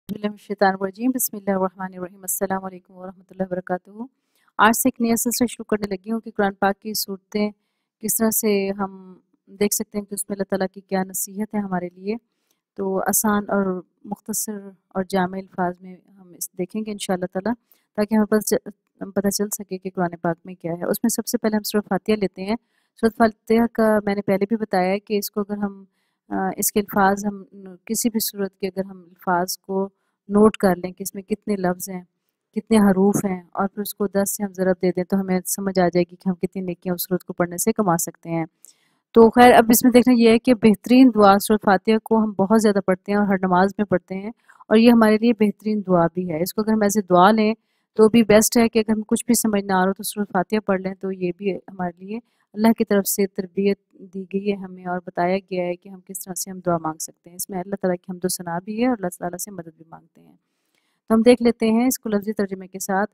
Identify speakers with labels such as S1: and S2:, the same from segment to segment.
S1: बिस्मिल्लाहिर्रहमानिर्रहीम बिस्मिल्लाहिर्रहमानिर्रहीम अस्सलाम वालेकुम वरहमतुल्लाहि वबरकातुहू। आज से एक नया सिलसिला शुरू करने लगी हूँ कि कुरान पाक की सूरतें किस तरह से हम देख सकते हैं कि उसमें अल्लाह ताला की क्या नसीहत है हमारे लिए। तो आसान और मुख्तसर और जामे अल्फाज में हम इस देखेंगे इंशाअल्लाह ताला, ताकि हमें पता चल सके कि कुरान पाक में क्या है। उसमें सबसे पहले हम सूरह फातिहा लेते हैं। सूरह फातिहा का मैंने पहले भी बताया है कि इसको अगर हम इसके अल्फाज हम किसी भी सूरत के अगर हम अल्फाज को नोट कर लें कि इसमें कितने लफ्ज़ हैं, कितने हरूफ हैं, और फिर उसको 10 से हम ज़रब दे दें तो हमें समझ आ जाएगी कि हम कितनी नेकियां उस सूरत को पढ़ने से कमा सकते हैं। तो खैर अब इसमें देखना यह है कि बेहतरीन दुआ सूरत फातिहा को हम बहुत ज़्यादा पढ़ते हैं और हर नमाज में पढ़ते हैं, और ये हमारे लिए बेहतरीन दुआ भी है। इसको अगर हम ऐसे दुआ लें तो भी बेस्ट है कि अगर हम कुछ भी समझ ना आ रहा हो तो सूरत फातिहा पढ़ लें, तो ये भी हमारे लिए अल्लाह की तरफ से तरबियत दी गई है हमें, और बताया गया है कि हम किस तरह से हम दुआ मांग सकते हैं। इसमें अल्लाह ताला की हम्दो सना भी है और अल्लाह ताला से मदद भी मांगते हैं। तो हम देख लेते हैं इसको लफ्ज़ी तर्जुमे के साथ,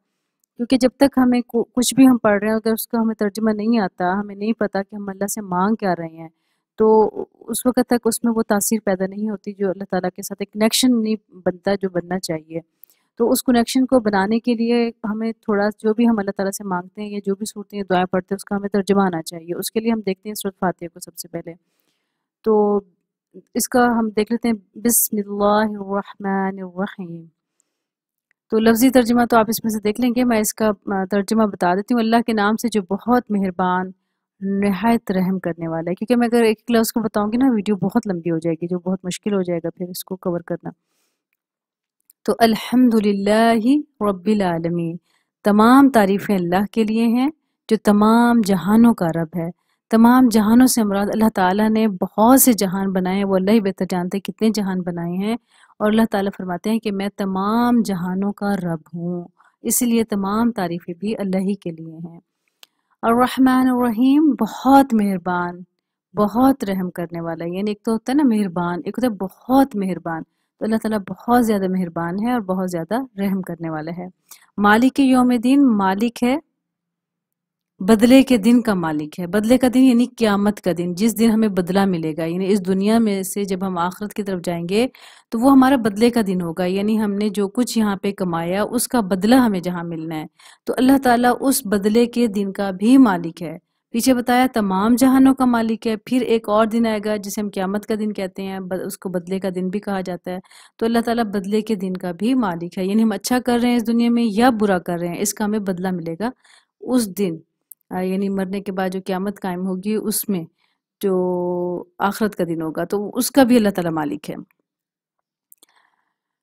S1: क्योंकि जब तक हमें कुछ भी हम पढ़ रहे हैं अगर उसका हमें तर्जुमा नहीं आता, हमें नहीं पता कि हम अल्लाह से मांग क्या रहे हैं, तो उस वक्त तक उसमें वो तासीर पैदा नहीं होती जो अल्लाह ताला के साथ एक कनेक्शन नहीं बनता जो बनना चाहिए। तो उस कनेक्शन को बनाने के लिए हमें थोड़ा जो भी हम अल्लाह ताला से मांगते हैं या जो भी सूरतें या दुआएं पढ़ते हैं उसका हमें तर्जुमा आना चाहिए। उसके लिए हम देखते हैं सूरत फातिहा को सबसे पहले। तो इसका हम देख लेते हैं, बिस्मिल्लाहिर्रहमानिर्रहीम। तो लफ्ज़ी तर्जुमा तो आप इसमें से देख लेंगे, मैं इसका तर्जुमा बता देती हूँ। अल्लाह के नाम से जो बहुत मेहरबान निहायत रहम करने वाला है, क्योंकि मैं अगर एक लफ्ज़ को बताऊंगी ना वीडियो बहुत लंबी हो जाएगी, जो बहुत मुश्किल हो जाएगा फिर इसको कवर करना। तो अल्हम्दुलिल्लाहि रब्बिल आलमीन, तमाम तारीफ़ें अल्लाह के लिए हैं जो तमाम जहानों का रब है। तमाम जहानों से मुराद अल्लाह ताला ने बहुत से जहान बनाए हैं, वो अल्लाह ही बेहतर जानते हैं कितने जहान बनाए हैं। और अल्लाह ताला फरमाते हैं कि मैं तमाम जहानों का रब हूँ, इसलिए तमाम तारीफ़ें भी अल्लाह ही के लिए हैं। और रहमान और रहीम, बहुत मेहरबान, बहुत रहम करने वाला है। यानी एक तो होता है ना मेहरबान, एक होता है बहुत मेहरबान। तो अल्लाह ताला बहुत ज़्यादा मेहरबान है और बहुत ज़्यादा रहम करने वाला है। मालिक यौम दिन, मालिक है बदले के दिन का मालिक है। बदले का दिन यानी क़यामत का दिन, जिस दिन हमें बदला मिलेगा। यानी इस दुनिया में से जब हम आखिरत की तरफ जाएंगे तो वो हमारा बदले का दिन होगा, यानी हमने जो कुछ यहाँ पे कमाया उसका बदला हमें जहाँ मिलना है। तो अल्लाह ताला उस बदले के दिन का भी मालिक है। पीछे बताया तमाम जहानों का मालिक है। फिर एक और दिन आएगा जिसे हम क़यामत का दिन कहते हैं, उसको बदले का दिन भी कहा जाता है। तो अल्लाह ताला बदले के दिन का भी मालिक है, यानी हम अच्छा कर रहे हैं इस दुनिया में या बुरा कर रहे हैं, इसका हमें बदला मिलेगा उस दिन। यानी मरने के बाद जो क़यामत कायम होगी उसमें, जो आखिरत का दिन होगा, तो उसका भी अल्लाह ताला मालिक है।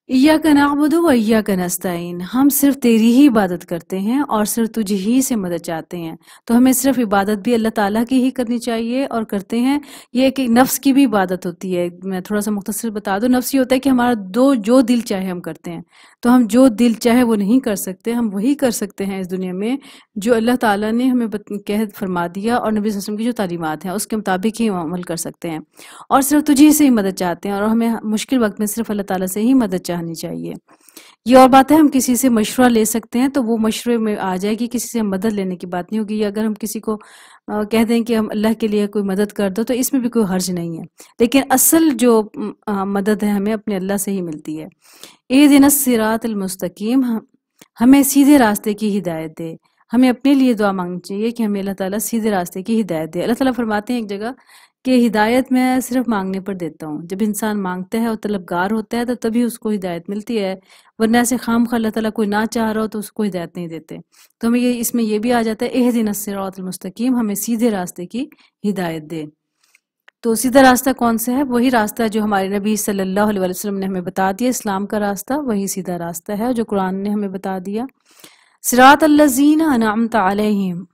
S1: इय्याका नअबुदु व इय्याका नस्तईन, हम सिर्फ तेरी ही इबादत करते हैं और सिर्फ तुझे ही से मदद चाहते हैं। तो हमें सिर्फ इबादत भी अल्लाह ताला की ही करनी चाहिए और करते हैं। ये एक नफ्स की भी इबादत होती है। मैं थोड़ा सा मुख्तसर बता दूं, नफ्स ये होता है कि हमारा जो दिल चाहे हम करते हैं। तो हम जो दिल चाहे वो नहीं कर सकते, हम वही कर सकते हैं इस दुनिया में जो अल्लाह ताला ने हमें कह फरमा दिया, और नबी सल्लल्लाहु अलैहि वसल्लम की जो तालीमात हैं उसके मुताबिक ही हम अमल कर सकते हैं। और सिर्फ तुझे से ही मदद चाहते हैं, और हमें मुश्किल वक्त में सिर्फ अल्लाह ताला से ही मदद चाहनी चाहिए। ये और बात है, हम किसी से मशवरा ले सकते हैं तो वो मशवरे में आ जाएगी, किसी से मदद लेने की बात नहीं होगी। अगर हम किसी को कह दें कि हम अल्लाह के लिए कोई मदद कर दो, तो इसमें भी कोई हर्ज नहीं है। लेकिन असल जो मदद है हमें अपने अल्लाह से ही मिलती है। इहदिनस सिरातल मुस्तकीम, हमें सीधे रास्ते की हिदायत दे। हमें अपने लिए दुआ मांगनी चाहिए कि हमें अल्लाह ताला सीधे रास्ते की हिदायत दे। अल्लाह ताला फरमाते हैं एक जगह कि हिदायत मैं सिर्फ मांगने पर देता हूँ। जब इंसान मांगता है और तलबगार होता है तो तभी उसको हिदायत मिलती है, वरना ऐसे खामखा अल्लाह ताला कोई ना चाह रहा हो तो उसको हिदायत नहीं देते। तो हमें ये इसमें ये भी आ जाता है, इहदिनस सिरातल मुस्तकीम, हमें सीधे रास्ते की हिदायत दे। तो सीधा रास्ता कौन सा है? वही रास्ता जो हमारे नबी सल्लल्लाहु अलैहि वसल्लम ने हमें बता दिया, इस्लाम का रास्ता, वही सीधा रास्ता है जो कुरान ने हमें बता दिया। सिरात अल्लज़ीना अनअमता अलैहिम,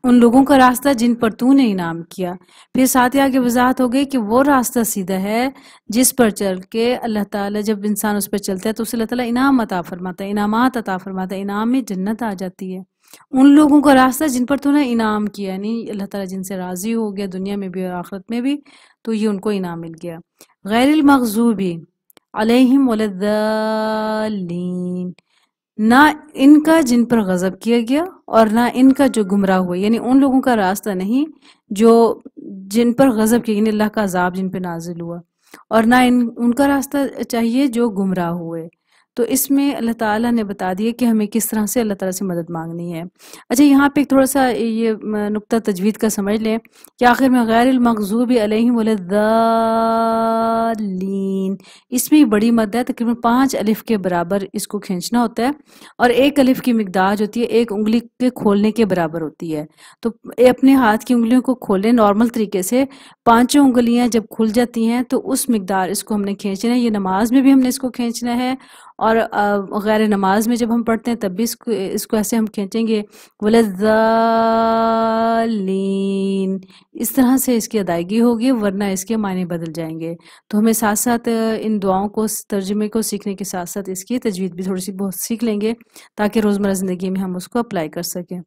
S1: उन लोगों का रास्ता जिन पर तूने इनाम किया। फिर साथ ही आगे वजाहत हो गई कि वो रास्ता सीधा है जिस पर चल के अल्लाह ताला, जब इंसान उस पर चलता है तो उसे अल्लाह ताला इनाम अता फरमाता है, इनामात अता फरमाता है, इनाम में जन्नत आ जाती है। उन लोगों का रास्ता जिन पर तूने इनाम किया, यानी अल्लाह ताला जिनसे राजी हो गया दुनिया में भी और आखिरत में भी, तो ये उनको इनाम मिल गया। गैरिल मग़ज़ूबी अलैहिम वलद्दाल्लीन, ना इनका जिन पर गजब किया गया और ना इनका जो गुमराह हुए, यानी उन लोगों का रास्ता नहीं जो जिन पर गजब किया, अल्लाह का अजाब जिन पे नाजिल हुआ, और ना उनका रास्ता चाहिए जो गुमराह हुए। تو اس میں اللہ تعالیٰ نے بتا دیا کہ ہمیں کس طرح سے اللہ تعالیٰ سے مدد مانگنی ہے۔ اچھا یہاں پہ ایک تھوڑا سا یہ نقطہ تجوید کا سمجھ لیں کہ آخر میں غیر المغضوب علیہم ولا الضالین، اس میں بڑی مد ہے، تقریباً 5 الف کے برابر اس کو کھینچنا ہوتا ہے، اور 1 الف کی مقدار جو ہوتی ہے 1 انگلی کے کھولنے کے برابر ہوتی ہے۔ تو اپنے ہاتھ کی انگلیوں کو کھولیں نارمل طریقے سے، 5 انگلیاں جب کھل جاتی ہیں تو اس مقدار اس کو ہم نے کھینچنا ہے۔ یہ نماز میں بھی ہم نے اس کو کھینچنا ہے، اور غیر نماز میں جب ہم پڑھتے ہیں تب بھی اس کو ایسے ہم کھینچیں گے وَلَضَّالِّينَ، اس طرح سے اس کی ادائیگی ہوگی، ورنہ اس کے معنی بدل جائیں گے۔ تو ہمیں ساتھ ساتھ ان دعاؤں کو، ترجمے کو سیکھنے کے ساتھ ساتھ اس کی تجوید بھی تھوڑی سی بہت سیکھ لیں گے تاکہ روزمرہ زندگی میں ہم اس کو اپلائی کر سکیں۔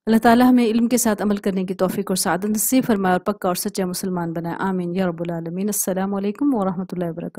S1: اللہ تعالیٰ ہمیں علم کے ساتھ عمل کرنے کی توفیق اور سعادت نصیب فرمائے اور پکا اور سچا مسلمان بنائے، آمین یا رب العالمین۔ السلام علیکم ورحمۃ اللہ وبرکاتہ۔